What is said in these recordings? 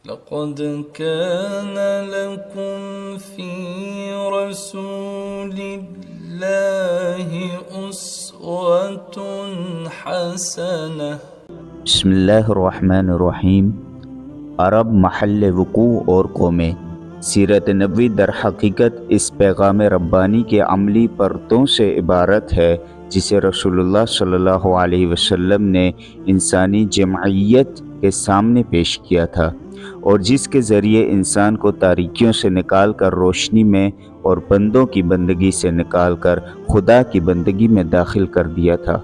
لقد كان لكم في رسول الله أسوة حسنة۔ بسم اللہ الرحمن الرحیم۔ عرب محل وقوع اور قومیں۔ سیرت نبوی در حقیقت اس پیغام ربانی کے عملی پرتوں سے عبارت ہے جسے رسول اللہ صلی اللہ علیہ وسلم نے انسانی جمعیت کے سامنے پیش کیا تھا، اور جس کے ذریعے انسان کو تاریکیوں سے نکال کر روشنی میں اور بندوں کی بندگی سے نکال کر خدا کی بندگی میں داخل کر دیا تھا۔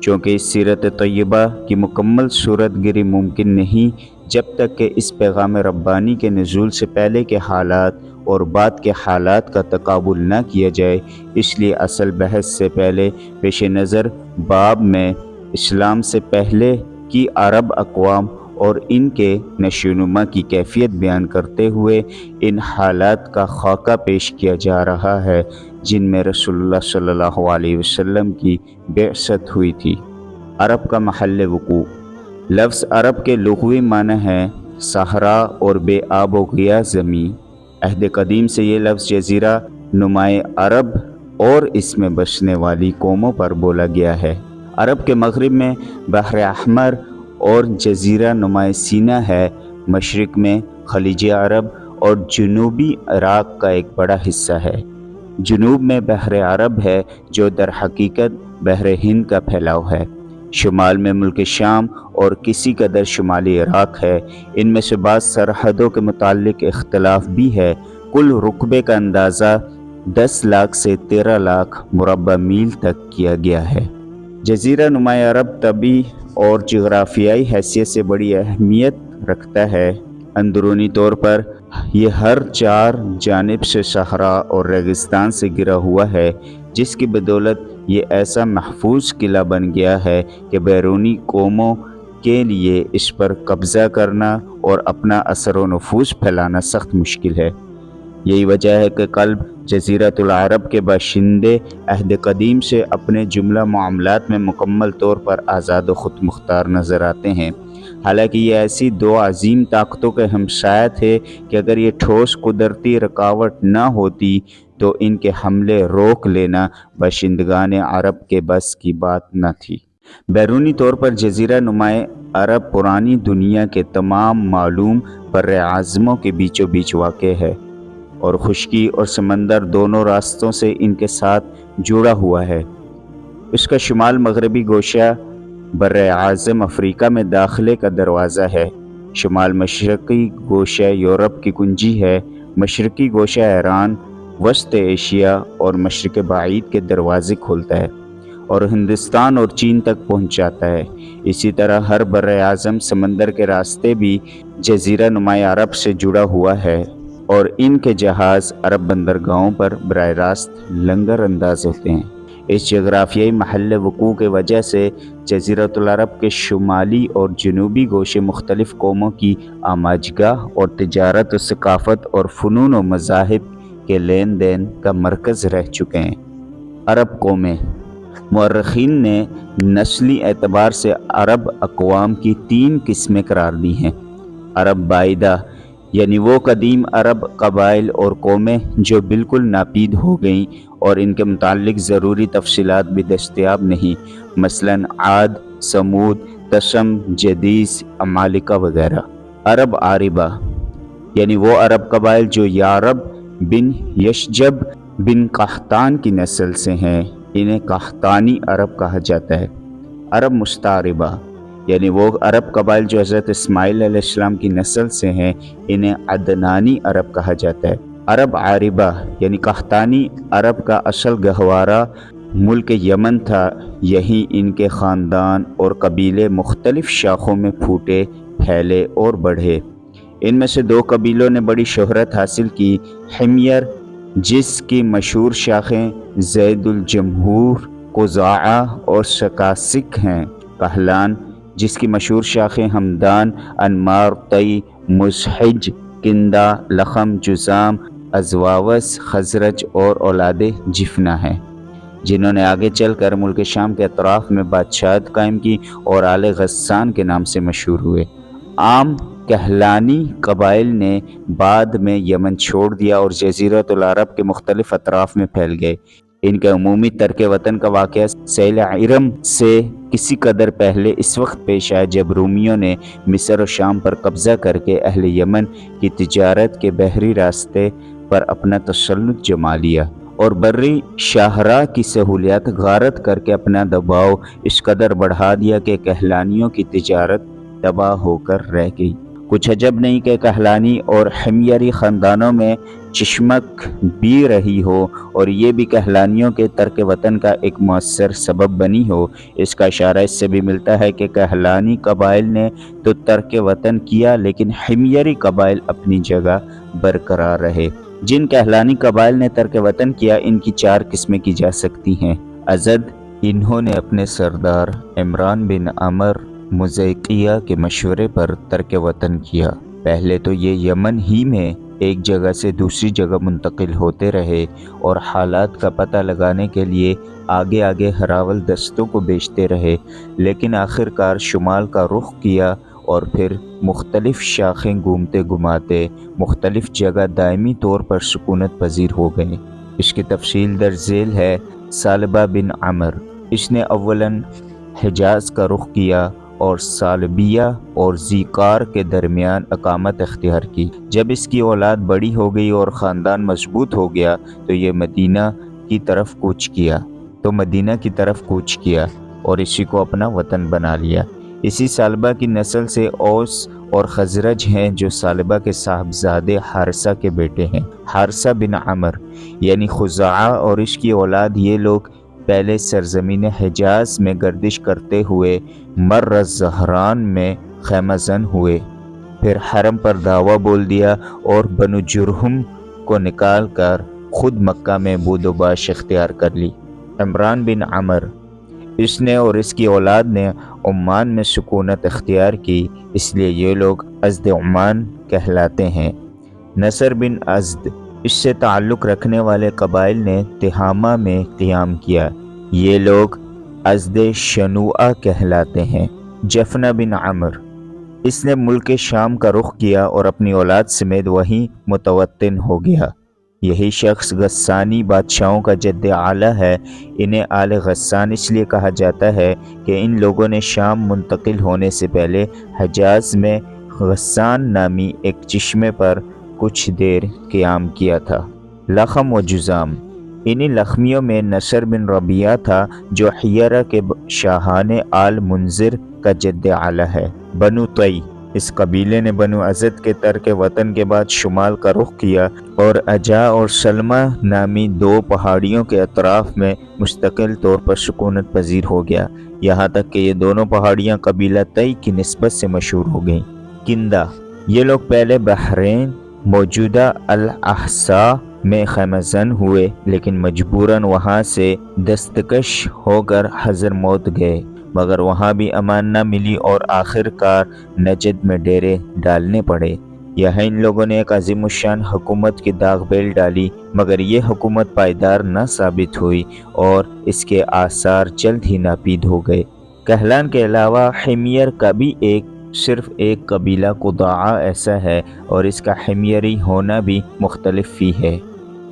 چونکہ اس سیرت طیبہ کی مکمل صورت گری ممکن نہیں جب تک کہ اس پیغام ربانی کے نزول سے پہلے کے حالات اور بعد کے حالات کا تقابل نہ کیا جائے، اس لیے اصل بحث سے پہلے پیش نظر باب میں اسلام سے پہلے کی عرب اقوام اور ان کے نشو و نما کی کیفیت بیان کرتے ہوئے ان حالات کا خاکہ پیش کیا جا رہا ہے جن میں رسول اللہ صلی اللہ علیہ وسلم کی بعثت ہوئی تھی۔ عرب کا محل وقوع۔ لفظ عرب کے لغوی معنی ہے صحرا اور بے آب و گیا زمین۔ عہد قدیم سے یہ لفظ جزیرہ نمائے عرب اور اس میں بسنے والی قوموں پر بولا گیا ہے۔ عرب کے مغرب میں بحر احمر اور جزیرہ نمائے سینا ہے، مشرق میں خلیج عرب اور جنوبی عراق کا ایک بڑا حصہ ہے۔ جنوب میں بحر عرب ہے جو در حقیقت بحر ہند کا پھیلاؤ ہے۔ شمال میں ملک شام اور کسی قدر شمالی عراق ہے۔ ان میں سے بعض سرحدوں کے متعلق اختلاف بھی ہے۔ کل رقبے کا اندازہ 10 لاکھ سے 13 لاکھ مربع میل تک کیا گیا ہے۔ جزیرہ نمائے عرب طبعی اور جغرافیائی حیثیت سے بڑی اہمیت رکھتا ہے۔ اندرونی طور پر یہ ہر 4 جانب سے صحرا اور ریگستان سے گھرا ہوا ہے، جس کی بدولت یہ ایسا محفوظ قلعہ بن گیا ہے کہ بیرونی قوموں کے لیے اس پر قبضہ کرنا اور اپنا اثر و نفوذ پھیلانا سخت مشکل ہے۔ یہی وجہ ہے کہ قلب جزیرۃ العرب کے باشندے عہد قدیم سے اپنے جملہ معاملات میں مکمل طور پر آزاد و خود مختار نظر آتے ہیں، حالانکہ یہ ایسی 2 عظیم طاقتوں کے ہمسایہ تھے کہ اگر یہ ٹھوس قدرتی رکاوٹ نہ ہوتی تو ان کے حملے روک لینا باشندگان عرب کے بس کی بات نہ تھی۔ بیرونی طور پر جزیرہ نمائے عرب پرانی دنیا کے تمام معلوم بر اعظموں کے بیچوں بیچ واقع ہے، اور خشکی اور سمندر دونوں راستوں سے ان کے ساتھ جڑا ہوا ہے۔ اس کا شمال مغربی گوشہ بر اعظم افریقہ میں داخلے کا دروازہ ہے، شمال مشرقی گوشہ یورپ کی کنجی ہے، مشرقی گوشہ ایران، وسط ایشیا اور مشرق بعید کے دروازے کھولتا ہے اور ہندوستان اور چین تک پہنچاتا ہے۔ اسی طرح ہر بر اعظم سمندر کے راستے بھی جزیرہ نمائے عرب سے جڑا ہوا ہے، اور ان کے جہاز عرب بندرگاہوں پر براہ راست لنگر انداز ہوتے ہیں۔ اس جغرافیائی محل وقوع کی وجہ سے جزیرۃ العرب کے شمالی اور جنوبی گوشے مختلف قوموں کی آماجگاہ اور تجارت و ثقافت اور فنون و مذاہب کے لین دین کا مرکز رہ چکے ہیں۔ عرب قومیں۔ مورخین نے نسلی اعتبار سے عرب اقوام کی 3 قسمیں قرار دی ہیں۔ عرب بعیدہ، یعنی وہ قدیم عرب قبائل اور قومیں جو بالکل ناپید ہو گئیں اور ان کے متعلق ضروری تفصیلات بھی دستیاب نہیں، مثلاً عاد، سمود، تشم، جدیس، عمالقہ وغیرہ۔ عرب عاربہ، یعنی وہ عرب قبائل جو یارب بن یشجب بن قحطان کی نسل سے ہیں، انہیں قحطانی عرب کہا جاتا ہے۔ عرب مستعربہ، یعنی وہ عرب قبائل جو حضرت اسماعیل علیہ السلام کی نسل سے ہیں، انہیں عدنانی عرب کہا جاتا ہے۔ عرب عاربہ، یعنی قحطانی عرب کا اصل گہوارہ ملک یمن تھا، یہیں ان کے خاندان اور قبیلے مختلف شاخوں میں پھوٹے، پھیلے اور بڑھے۔ ان میں سے 2 قبیلوں نے بڑی شہرت حاصل کی، حمیر جس کی مشہور شاخیں زید الجمہور، قزاعہ اور سکاسک ہیں، کہلان جس کی مشہور شاخیں ہمدان، انمار، طی، مزحج، کندہ، لخم، جزام، ازواوس، خزرج اور اولاد جفنہ ہیں، جنہوں نے آگے چل کر ملک شام کے اطراف میں بادشاہت قائم کی اور آل غسان کے نام سے مشہور ہوئے۔ عام کہلانی قبائل نے بعد میں یمن چھوڑ دیا اور جزیرۃ العرب کے مختلف اطراف میں پھیل گئے۔ ان کے عمومی ترک وطن کا واقعہ سیل ارم سے کسی قدر پہلے اس وقت پیش آیا جب رومیوں نے مصر و شام پر قبضہ کر کے اہل یمن کی تجارت کے بحری راستے پر اپنا تسلط جما لیا اور بری شاہراہ کی سہولیات غارت کر کے اپنا دباؤ اس قدر بڑھا دیا کہ کہلانیوں کی تجارت تباہ ہو کر رہ گئی۔ کچھ عجب نہیں کہ کہلانی اور حمیری خاندانوں میں چشمک بھی رہی ہو اور یہ بھی کہلانیوں کے ترک وطن کا ایک مؤثر سبب بنی ہو۔ اس کا اشارہ اس سے بھی ملتا ہے کہ کہلانی قبائل نے تو ترک وطن کیا لیکن حمیری قبائل اپنی جگہ برقرار رہے۔ جن کہلانی قبائل نے ترک وطن کیا ان کی 4 قسمیں کی جا سکتی ہیں۔ ازد، انہوں نے اپنے سردار عمران بن عمر مزیقیہ کے مشورے پر ترک وطن کیا۔ پہلے تو یہ یمن ہی میں ایک جگہ سے دوسری جگہ منتقل ہوتے رہے اور حالات کا پتہ لگانے کے لیے آگے آگے ہراول دستوں کو بھیجتے رہے، لیکن آخرکار شمال کا رخ کیا اور پھر مختلف شاخیں گھومتے گھماتے مختلف جگہ دائمی طور پر سکونت پذیر ہو گئے۔ اس کی تفصیل درج ذیل ہے۔ ثعلبہ بن عمر، اس نے اولاً حجاز کا رخ کیا اور ثعلبیہ اور ذیقار کے درمیان اقامت اختیار کی۔ جب اس کی اولاد بڑی ہو گئی اور خاندان مضبوط ہو گیا تو یہ مدینہ کی طرف کوچ کیا اور اسی کو اپنا وطن بنا لیا۔ اسی ثعلبہ کی نسل سے اوس اور خزرج ہیں جو ثعلبہ کے صاحبزادے حارثہ کے بیٹے ہیں۔ حارثہ بن عمر یعنی خزاعہ اور اس کی اولاد، یہ لوگ پہلے سرزمین حجاز میں گردش کرتے ہوئے مر الزہران میں خیمہ زن ہوئے، پھر حرم پر دعویٰ بول دیا اور بنو جرہم کو نکال کر خود مکہ میں بود و باش اختیار کر لی۔ عمران بن عمر، اس نے اور اس کی اولاد نے عمان میں سکونت اختیار کی، اس لیے یہ لوگ ازد عمان کہلاتے ہیں۔ نصر بن ازد، اس سے تعلق رکھنے والے قبائل نے تہامہ میں قیام کیا، یہ لوگ ازد شنوءہ کہلاتے ہیں۔ جفنہ بن عمر، اس نے ملک شام کا رخ کیا اور اپنی اولاد سمیت وہیں متوطن ہو گیا۔ یہی شخص غسانی بادشاہوں کا جد اعلیٰ ہے۔ انہیں آل غسان اس لیے کہا جاتا ہے کہ ان لوگوں نے شام منتقل ہونے سے پہلے حجاز میں غسان نامی ایک چشمے پر کچھ دیر قیام کیا تھا۔ لخم و جذام، انہی لخمیوں میں نصر بن ربیعہ تھا جو حیرہ کے شاہان آل منذر کا جد اعلیٰ ہے۔ بنو طی، اس قبیلے نے بنو ازد کے ترک وطن کے بعد شمال کا رخ کیا اور اجا اور سلمہ نامی 2 پہاڑیوں کے اطراف میں مستقل طور پر سکونت پذیر ہو گیا، یہاں تک کہ یہ دونوں پہاڑیاں قبیلہ طی کی نسبت سے مشہور ہو گئیں۔ کندہ، یہ لوگ پہلے بحرین موجودہ الاحساء میں خیمہ زن ہوئے لیکن مجبوراً وہاں سے دستکش ہو کر حضر موت گئے، مگر وہاں بھی امان نہ ملی اور آخر کار نجد میں ڈیرے ڈالنے پڑے۔ یہاں ان لوگوں نے ایک عظیم الشان حکومت کی داغ بیل ڈالی، مگر یہ حکومت پائیدار نہ ثابت ہوئی اور اس کے آثار جلد ہی ناپید ہو گئے۔ کہلان کے علاوہ حمیر کا بھی صرف ایک قبیلہ قضاعہ ایسا ہے اور اس کا حمیری ہونا بھی مختلف فی ہے،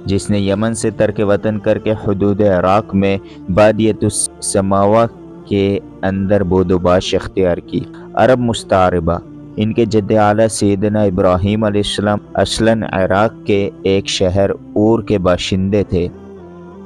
جس نے یمن سے ترک وطن کر کے حدود عراق میں بادیۃ السماوہ کے اندر بود و باش اختیار کی۔ عرب مستعربہ، ان کے جد اعلیٰ سیدنا ابراہیم علیہ السلام اصلاً عراق کے ایک شہر اور کے باشندے تھے۔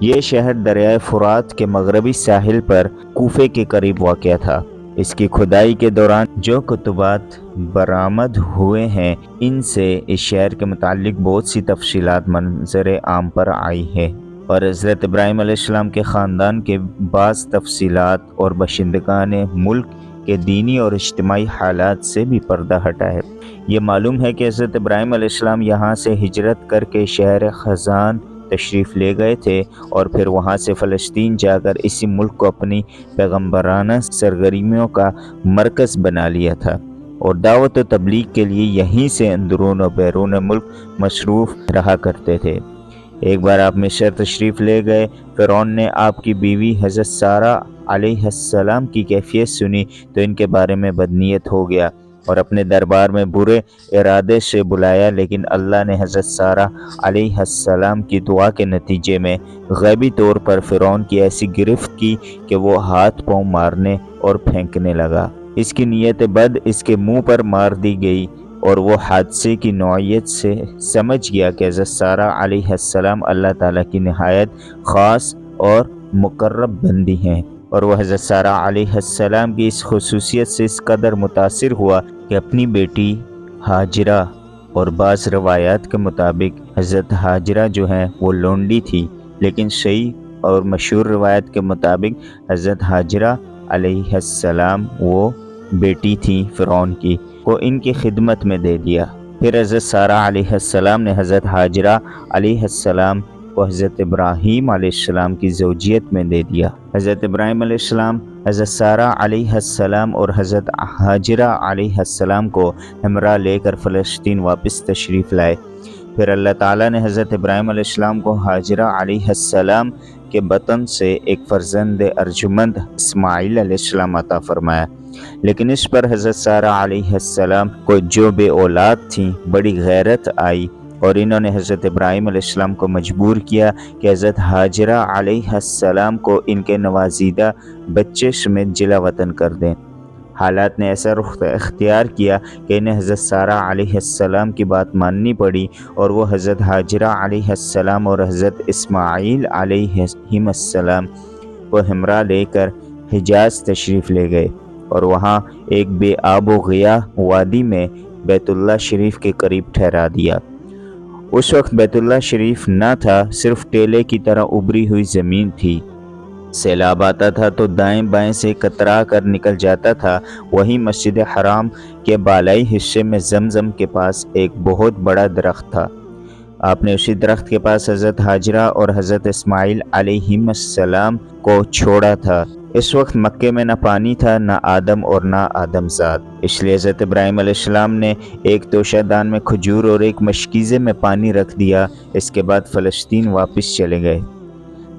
یہ شہر دریائے فرات کے مغربی ساحل پر کوفے کے قریب واقع تھا۔ اس کی کھدائی کے دوران جو کتبات برآمد ہوئے ہیں ان سے اس شہر کے متعلق بہت سی تفصیلات منظر عام پر آئی ہیں اور حضرت ابراہیم علیہ السلام کے خاندان کے بعض تفصیلات اور باشندگان ملک کے دینی اور اجتماعی حالات سے بھی پردہ ہٹا ہے۔ یہ معلوم ہے کہ حضرت ابراہیم علیہ السلام یہاں سے ہجرت کر کے شہر خزان تشریف لے گئے تھے اور پھر وہاں سے فلسطین جا کر اسی ملک کو اپنی پیغمبرانہ سرگرمیوں کا مرکز بنا لیا تھا اور دعوت و تبلیغ کے لیے یہیں سے اندرون و بیرون ملک مصروف رہا کرتے تھے۔ ایک بار آپ مصر تشریف لے گئے، فرعون نے آپ کی بیوی حضرت سارہ علیہ السلام کی کیفیت سنی تو ان کے بارے میں بدنیت ہو گیا۔ اور اپنے دربار میں برے ارادے سے بلایا، لیکن اللہ نے حضرت سارہ علیہ السلام کی دعا کے نتیجے میں غیبی طور پر فرعون کی ایسی گرفت کی کہ وہ ہاتھ پاؤں مارنے اور پھینکنے لگا۔ اس کی نیت بد اس کے منہ پر مار دی گئی، اور وہ حادثے کی نوعیت سے سمجھ گیا کہ حضرت سارہ علیہ السلام اللہ تعالیٰ کی نہایت خاص اور مقرب بندی ہیں، اور وہ حضرت سارہ علیہ السلام کی اس خصوصیت سے اس قدر متاثر ہوا کہ اپنی بیٹی ہاجرہ، اور بعض روایات کے مطابق حضرت ہاجرہ جو ہیں وہ لونڈی تھی، لیکن صحیح اور مشہور روایت کے مطابق حضرت ہاجرہ علیہ السلام وہ بیٹی تھی فرعون کی، کو ان کی خدمت میں دے دیا۔ پھر حضرت سارہ علیہ السلام نے حضرت ہاجرہ علیہ السلام کو حضرت ابراہیم علیہ السلام کی زوجیت میں دے دیا۔ حضرت ابراہیم علیہ السلام حضرت سارہ علیہ السلام اور حضرت ہاجرہ علیہ السلام کو ہمراہ لے کر فلسطین واپس تشریف لائے۔ پھر اللہ تعالیٰ نے حضرت ابراہیم علیہ السلام کو ہاجرہ علیہ السلام کے بطن سے ایک فرزند ارجمند اسماعیل علیہ السلام عطا فرمایا، لیکن اس پر حضرت سارہ علیہ السلام کو جو بے اولاد تھیں بڑی غیرت آئی، اور انہوں نے حضرت ابراہیم علیہ السلام کو مجبور کیا کہ حضرت ہاجرہ علیہ السلام کو ان کے نوازیدہ بچے سمیت جلا وطن کر دیں۔ حالات نے ایسا رخ اختیار کیا کہ انہیں حضرت سارہ علیہ السلام کی بات ماننی پڑی، اور وہ حضرت ہاجرہ علیہ السلام اور حضرت اسماعیل علیہ السلام کو ہمراہ لے کر حجاز تشریف لے گئے، اور وہاں ایک بے آب و گیا وادی میں بیت اللہ شریف کے قریب ٹھہرا دیا۔ اس وقت بیت اللہ شریف نہ تھا، صرف ٹیلے کی طرح ابری ہوئی زمین تھی۔ سیلاب آتا تھا تو دائیں بائیں سے کترا کر نکل جاتا تھا۔ وہیں مسجد حرام کے بالائی حصے میں زمزم کے پاس ایک بہت بڑا درخت تھا۔ آپ نے اسی درخت کے پاس حضرت ہاجرہ اور حضرت اسماعیل علیہ السلام کو چھوڑا تھا۔ اس وقت مکے میں نہ پانی تھا، نہ آدم اور نہ آدم زاد، اس لیے حضرت ابراہیم علیہ السلام نے ایک توشہ دان میں کھجور اور ایک مشکیزے میں پانی رکھ دیا۔ اس کے بعد فلسطین واپس چلے گئے،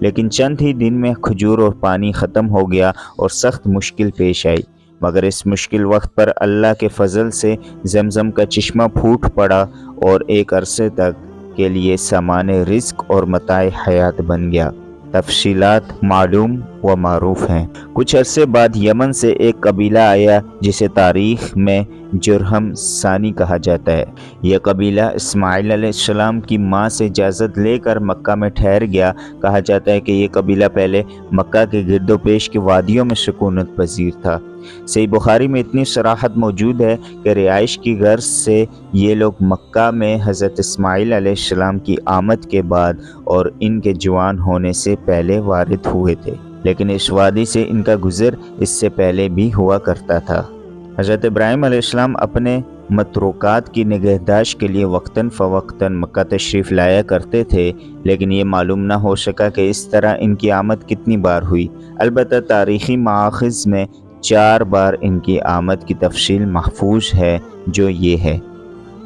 لیکن چند ہی دن میں کھجور اور پانی ختم ہو گیا اور سخت مشکل پیش آئی، مگر اس مشکل وقت پر اللہ کے فضل سے زمزم کا چشمہ پھوٹ پڑا اور ایک عرصے تک کے لیے سامان رزق اور متاع حیات بن گیا۔ تفصیلات معلوم و معروف ہیں۔ کچھ عرصے بعد یمن سے ایک قبیلہ آیا جسے تاریخ میں جرہم ثانی کہا جاتا ہے۔ یہ قبیلہ اسماعیل علیہ السلام کی ماں سے اجازت لے کر مکہ میں ٹھہر گیا۔ کہا جاتا ہے کہ یہ قبیلہ پہلے مکہ کے گرد و پیش کی وادیوں میں سکونت پذیر تھا۔ صحیح بخاری میں اتنی صراحت موجود ہے کہ رہائش کی غرض سے یہ لوگ مکہ میں حضرت اسماعیل علیہ السلام کی آمد کے بعد اور ان کے جوان ہونے سے پہلے وارد ہوئے تھے، لیکن اس وادی سے ان کا گزر اس سے پہلے بھی ہوا کرتا تھا۔ حضرت ابراہیم علیہ السلام اپنے متروکات کی نگہداشت کے لیے وقتاً فوقتاً مکہ تشریف لایا کرتے تھے، لیکن یہ معلوم نہ ہو سکا کہ اس طرح ان کی آمد کتنی بار ہوئی۔ البتہ تاریخی مآخذ میں 4 بار ان کی آمد کی تفصیل محفوظ ہے، جو یہ ہے۔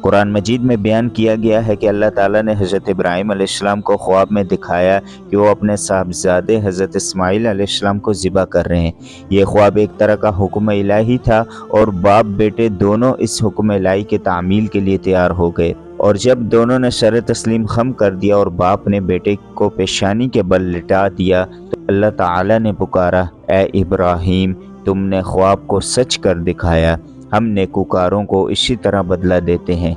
قرآن مجید میں بیان کیا گیا ہے کہ اللہ تعالیٰ نے حضرت ابراہیم علیہ السلام کو خواب میں دکھایا کہ وہ اپنے صاحبزادے حضرت اسماعیل علیہ السلام کو ذبح کر رہے ہیں۔ یہ خواب ایک طرح کا حکم الہی تھا، اور باپ بیٹے دونوں اس حکم الہی کے تعمیل کے لیے تیار ہو گئے، اور جب دونوں نے سر تسلیم خم کر دیا اور باپ نے بیٹے کو پیشانی کے بل لٹا دیا، تو اللہ تعالیٰ نے پکارا، اے ابراہیم، تم نے خواب کو سچ کر دکھایا، ہم نیکوکاروں کو اسی طرح بدلہ دیتے ہیں۔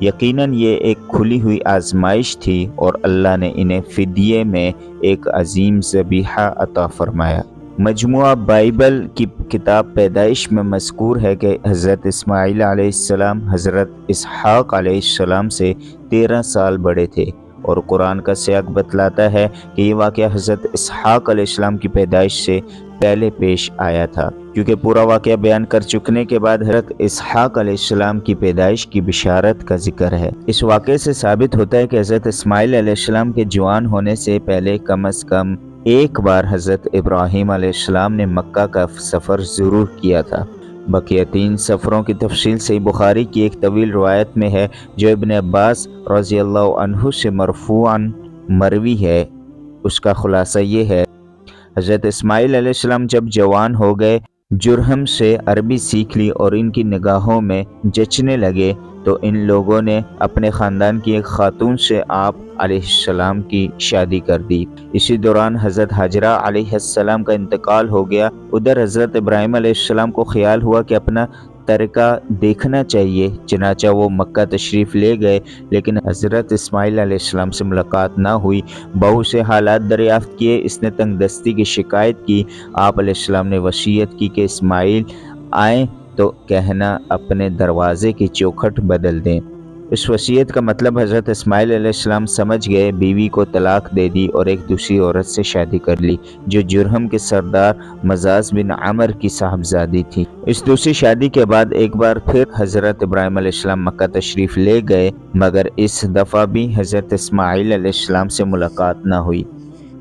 یقیناً یہ ایک کھلی ہوئی آزمائش تھی، اور اللہ نے انہیں فدیے میں ایک عظیم ذبیحہ عطا فرمایا۔ مجموعہ بائبل کی کتاب پیدائش میں مذکور ہے کہ حضرت اسماعیل علیہ السلام حضرت اسحاق علیہ السلام سے 13 سال بڑے تھے، اور قرآن کا سیاق بتلاتا ہے کہ یہ واقعہ حضرت اسحاق علیہ السلام کی پیدائش سے پہلے پیش آیا تھا، کیونکہ پورا واقعہ بیان کر چکنے کے بعد حضرت اسحاق علیہ السلام کی پیدائش کی بشارت کا ذکر ہے۔ اس واقعے سے ثابت ہوتا ہے کہ حضرت اسماعیل علیہ السلام کے جوان ہونے سے پہلے کم از کم ایک بار حضرت ابراہیم علیہ السلام نے مکہ کا سفر ضرور کیا تھا۔ بقیہ 3 سفروں کی تفصیل صحیح بخاری کی ایک طویل روایت میں ہے، جو ابن عباس رضی اللہ عنہ سے مرفوعاً مروی ہے۔ اس کا خلاصہ یہ ہے، حضرت اسماعیل علیہ السلام جب جوان ہو گئے جرہم سے عربی سیکھ لی اور ان کی نگاہوں میں جچنے لگے تو ان لوگوں نے اپنے خاندان کی ایک خاتون سے آپ علیہ السلام کی شادی کر دی۔ اسی دوران حضرت حاجرہ علیہ السلام کا انتقال ہو گیا۔ ادھر حضرت ابراہیم علیہ السلام کو خیال ہوا کہ اپنا ترکہ دیکھنا چاہیے، چنانچہ وہ مکہ تشریف لے گئے، لیکن حضرت اسماعیل علیہ السلام سے ملاقات نہ ہوئی۔ بہو سے حالات دریافت کیے، اس نے تنگ دستی کی شکایت کی۔ آپ علیہ السلام نے وصیت کی کہ اسماعیل آئیں تو کہنا اپنے دروازے کی چوکھٹ بدل دیں۔ اس وصیت کا مطلب حضرت اسماعیل علیہ السلام سمجھ گئے، بیوی کو طلاق دے دی اور ایک دوسری عورت سے شادی کر لی جو جرہم کے سردار مزاز بن عمر کی صاحبزادی تھی۔ اس دوسری شادی کے بعد ایک بار پھر حضرت ابراہیم علیہ السلام مکہ تشریف لے گئے، مگر اس دفعہ بھی حضرت اسماعیل علیہ السلام سے ملاقات نہ ہوئی۔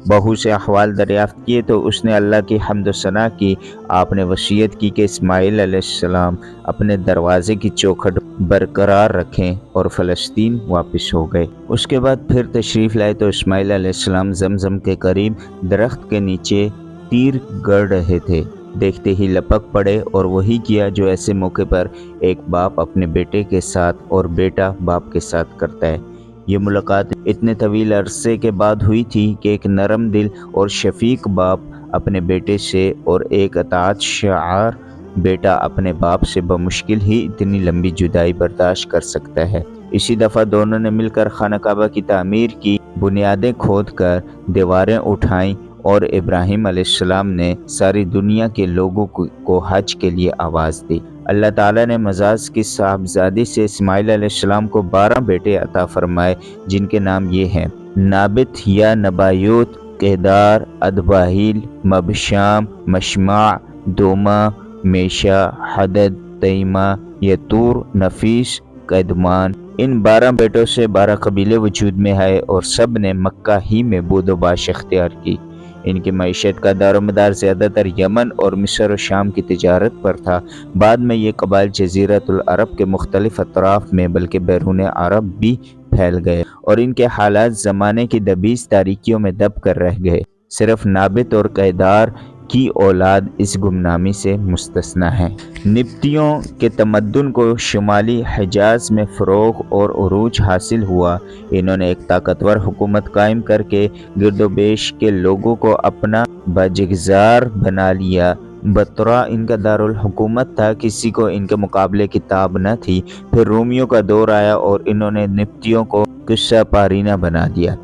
بہو سے احوال دریافت کیے تو اس نے اللہ کی حمد و ثنا کی۔ آپ نے وصیت کی کہ اسماعیل علیہ السلام اپنے دروازے کی چوکھٹ برقرار رکھیں اور فلسطین واپس ہو گئے۔ اس کے بعد پھر تشریف لائے تو اسماعیل علیہ السلام زمزم کے قریب درخت کے نیچے تیر گڑ رہے تھے۔ دیکھتے ہی لپک پڑے اور وہی کیا جو ایسے موقع پر ایک باپ اپنے بیٹے کے ساتھ اور بیٹا باپ کے ساتھ کرتا ہے۔ یہ ملاقات اتنے طویل عرصے کے بعد ہوئی تھی کہ ایک نرم دل اور شفیق باپ اپنے بیٹے سے اور ایک اطاعت شعار بیٹا اپنے باپ سے بمشکل ہی اتنی لمبی جدائی برداشت کر سکتا ہے۔ اسی دفعہ دونوں نے مل کر خانہ کعبہ کی تعمیر کی، بنیادیں کھود کر دیواریں اٹھائیں اور ابراہیم علیہ السلام نے ساری دنیا کے لوگوں کو حج کے لیے آواز دی۔ اللہ تعالیٰ نے مزاز کی صاحبزادی سے اسماعیل علیہ السلام کو 12 بیٹے عطا فرمائے، جن کے نام یہ ہیں: نابت یا نبایوت، کیدار، ادباہیل، مبشام، مشمع، دوما، میشا، حدد، تیمہ، یتور، نفیس، قیدمان۔ ان 12 بیٹوں سے 12 قبیلے وجود میں آئے اور سب نے مکہ ہی میں بود و باش اختیار کی۔ ان کی معیشت کا دار و مدار زیادہ تر یمن اور مصر و شام کی تجارت پر تھا۔ بعد میں یہ قبائل جزیرۃ العرب کے مختلف اطراف میں بلکہ بیرون عرب بھی پھیل گئے اور ان کے حالات زمانے کی دبیز تاریکیوں میں دب کر رہ گئے۔ صرف نابت اور قیدار کی اولاد اس گمنامی سے مستثنی ہے۔ نبطیوں کے تمدن کو شمالی حجاز میں فروغ اور عروج حاصل ہوا۔ انہوں نے ایک طاقتور حکومت قائم کر کے گرد و بیش کے لوگوں کو اپنا باجگزار بنا لیا۔ بطرا ان کا دارالحکومت تھا، کسی کو ان کے مقابلے کی تاب نہ تھی۔ پھر رومیوں کا دور آیا اور انہوں نے نبطیوں کو قصہ پارینہ بنا دیا۔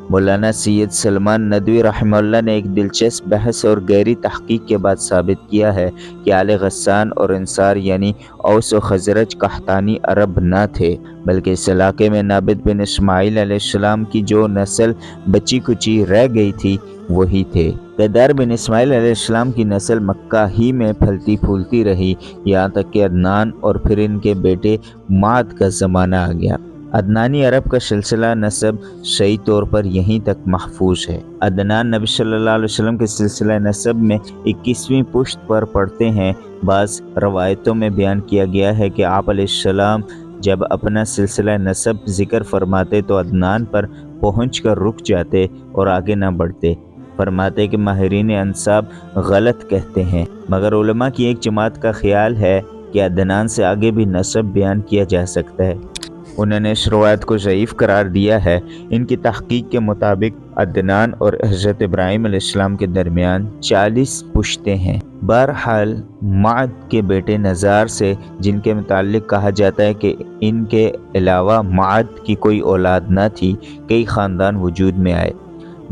مولانا سید سلمان ندوی رحمہ اللہ نے ایک دلچسپ بحث اور گہری تحقیق کے بعد ثابت کیا ہے کہ آل غسان اور انصار یعنی اوس و خزرج قحطانی عرب نہ تھے، بلکہ اس علاقے میں نابت بن اسماعیل علیہ السلام کی جو نسل بچی کچی رہ گئی تھی وہی تھے۔ قیدار بن اسماعیل علیہ السلام کی نسل مکہ ہی میں پھلتی پھولتی رہی، یہاں تک کہ عدنان اور پھر ان کے بیٹے معد کا زمانہ آ گیا۔ عدنانی عرب کا سلسلہ نسب صحیح طور پر یہیں تک محفوظ ہے۔ عدنان نبی صلی اللہ علیہ وسلم کے سلسلہ نسب میں 21ویں پشت پر پڑھتے ہیں۔ بعض روایتوں میں بیان کیا گیا ہے کہ آپ علیہ السلام جب اپنا سلسلہ نسب ذکر فرماتے تو عدنان پر پہنچ کر رک جاتے اور آگے نہ بڑھتے۔ فرماتے کہ ماہرین انساب غلط کہتے ہیں، مگر علماء کی ایک جماعت کا خیال ہے کہ عدنان سے آگے بھی نسب بیان کیا جا سکتا ہے۔ انہوں نے اس روایت کو ضعیف قرار دیا ہے۔ ان کی تحقیق کے مطابق عدنان اور حضرت ابراہیم علیہ السلام کے درمیان 40 پشتیں ہیں۔ بہرحال معد کے بیٹے نزار سے، جن کے متعلق کہا جاتا ہے کہ ان کے علاوہ معد کی کوئی اولاد نہ تھی، کئی خاندان وجود میں آئے۔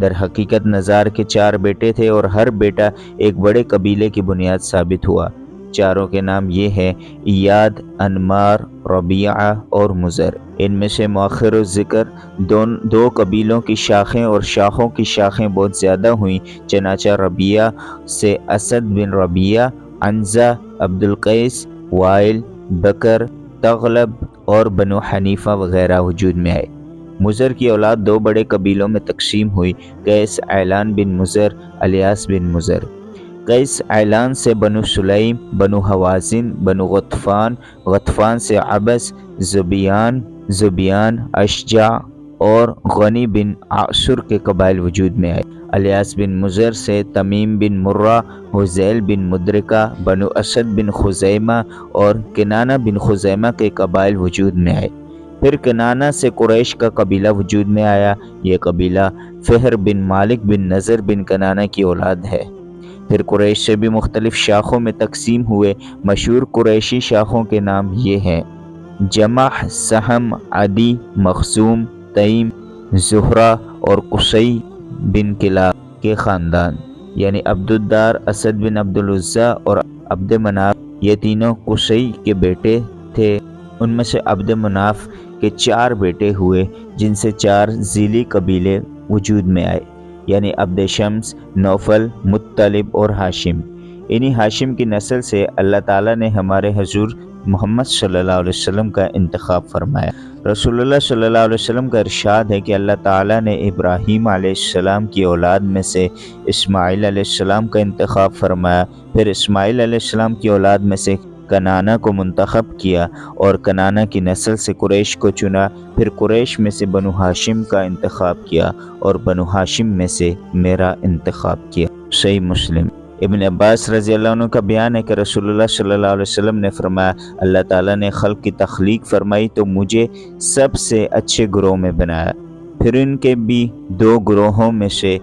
در حقیقت نزار کے 4 بیٹے تھے اور ہر بیٹا ایک بڑے قبیلے کی بنیاد ثابت ہوا۔ چاروں کے نام یہ ہیں: ایاد، انمار، ربیعہ اور مزر۔ ان میں سے مؤخر الذکر 2 قبیلوں کی شاخیں اور شاخوں کی شاخیں بہت زیادہ ہوئیں، چنانچہ ربیعہ سے اسد بن ربیعہ، عنزہ، عبد القیس، وائل، بکر، تغلب اور بنو حنیفہ وغیرہ وجود میں آئے۔ مزر کی اولاد 2 بڑے قبیلوں میں تقسیم ہوئی: قیس اعلان بن مزر، الیاس بن مزر۔ قیس اعلان سے بنو سلیم، بنو حوازن، بنو غطفان، غطفان سے عبس، زبیان، اشجع اور غنی بن عاصر کے قبائل وجود میں آئے۔ الیاس بن مضر سے تمیم بن مرہ، حذیل بن مدرکہ، بنو اسد بن خزیمہ اور کنانہ بن خزیمہ کے قبائل وجود میں آئے۔ پھر کنانہ سے قریش کا قبیلہ وجود میں آیا۔ یہ قبیلہ فہر بن مالک بن نضر بن کنانہ کی اولاد ہے۔ پھر قریش سے بھی مختلف شاخوں میں تقسیم ہوئے۔ مشہور قریشی شاخوں کے نام یہ ہیں: جمح، سہم، عدی، مخزوم، تیم، زہرہ اور قصی بن کلاب کے خاندان، یعنی عبدالدار، اسد بن عبدالعزیٰ اور عبد مناف، یہ تینوں قصی کے بیٹے تھے۔ ان میں سے عبد مناف کے 4 بیٹے ہوئے، جن سے 4 ذیلی قبیلے وجود میں آئے، یعنی عبد شمس، نوفل، مطلب اور ہاشم۔ انہی ہاشم کی نسل سے اللہ تعالیٰ نے ہمارے حضور محمد صلی اللہ علیہ وسلم کا انتخاب فرمایا۔ رسول اللہ صلی اللہ علیہ وسلم کا ارشاد ہے کہ اللہ تعالیٰ نے ابراہیم علیہ السلام کی اولاد میں سے اسماعیل علیہ السلام کا انتخاب فرمایا، پھر اسماعیل علیہ السلام کی اولاد میں سے کنانہ کو منتخب کیا اور کنانہ کی نسل سے قریش کو چنا، پھر قریش میں سے بنو ہاشم کا انتخاب کیا اور بنو ہاشم میں سے میرا انتخاب کیا۔ صحیح مسلم۔ ابن عباس رضی اللہ عنہ کا بیان ہے کہ رسول اللہ صلی اللہ علیہ وسلم نے فرمایا، اللہ تعالیٰ نے خلق کی تخلیق فرمائی تو مجھے سب سے اچھے گروہ میں بنایا، پھر ان کے بھی 2 گروہوں میں سے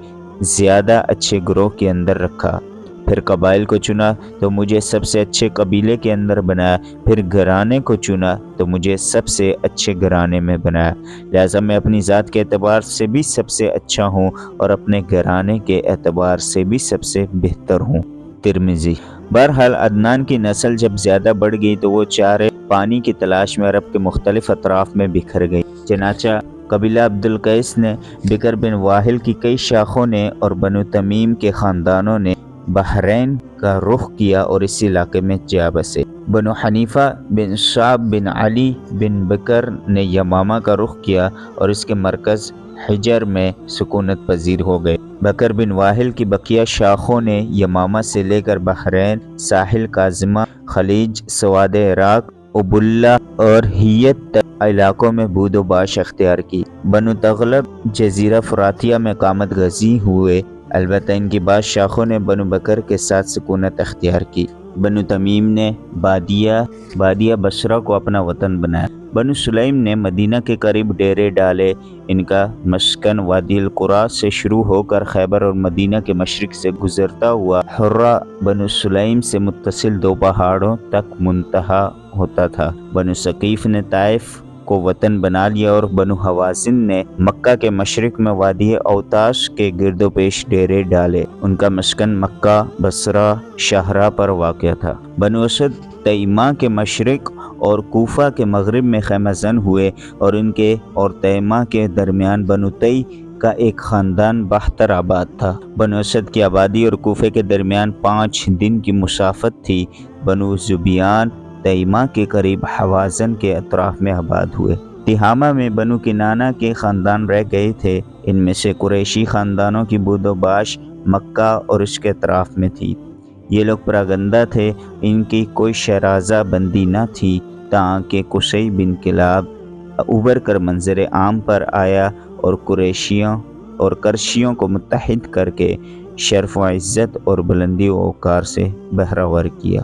زیادہ اچھے گروہ کے اندر رکھا، پھر قبائل کو چنا تو مجھے سب سے اچھے قبیلے کے اندر بنایا، پھر گھرانے کو چنا تو مجھے سب سے اچھے گھرانے میں بنایا، لہٰذا میں اپنی ذات کے اعتبار سے بھی سب سے اچھا ہوں اور اپنے گھرانے کے اعتبار سے بھی سب سے بہتر ہوں۔ ترمذی۔ بہرحال عدنان کی نسل جب زیادہ بڑھ گئی تو وہ چارے پانی کی تلاش میں عرب کے مختلف اطراف میں بکھر گئی۔ چنانچہ قبیلہ عبدالقیس نے، بکر بن واحل کی کئی شاخوں نے اور بنو تمیم کے خاندانوں نے بحرین کا رخ کیا اور اسی علاقے میں جا بسے۔ بنو حنیفہ بن صعب بن علی بن بکر نے یمامہ کا رخ کیا اور اس کے مرکز حجر میں سکونت پذیر ہو گئے۔ بکر بن واحل کی بقیہ شاخوں نے یمامہ سے لے کر بحرین، ساحل کاظمہ، خلیج سواد عراق، ابواللہ اور حیت تک علاقوں میں بود و باش اختیار کی۔ بنو تغلب جزیرہ فراتیہ میں اقامت گزین ہوئے، البتہ ان کی بعض شاخوں نے بنو بکر کے ساتھ سکونت اختیار کی۔ بنو تمیم نے بادیہ بصرہ کو اپنا وطن بنایا۔ بنو سلیم نے مدینہ کے قریب ڈیرے ڈالے۔ ان کا مسکن وادی القریٰ سے شروع ہو کر خیبر اور مدینہ کے مشرق سے گزرتا ہوا حرہ بنو سلیم سے متصل 2 پہاڑوں تک منتہا ہوتا تھا۔ بنو ثقیف نے طائف کو وطن بنا لیا اور بنو حوازن نے مکہ کے مشرق میں وادی اوتاس کے گرد و پیش ڈیرے ڈالے۔ ان کا مسکن مکہ، بصرہ، شاہراہ پر واقع تھا۔ بنو اسد تیمہ کے مشرق اور کوفہ کے مغرب میں خیمہ زن ہوئے اور ان کے اور تیمہ کے درمیان بنو تی کا ایک خاندان بہتر آباد تھا۔ بنو اسد کی آبادی اور کوفے کے درمیان 5 دن کی مسافت تھی۔ بنو زبیان تیمہ کے قریب حوازن کے اطراف میں آباد ہوئے۔ تہامہ میں بنو کنانہ کے خاندان رہ گئے تھے۔ ان میں سے قریشی خاندانوں کی بود و باش مکہ اور اس کے اطراف میں تھی۔ یہ لوگ پراگندہ تھے، ان کی کوئی شرازہ بندی نہ تھی، تاکہ قصی بن کلاب ابھر کر منظر عام پر آیا اور قریشیوں اور کرشیوں کو متحد کر کے شرف و عزت اور بلندی و وقار سے بہرہ ور کیا۔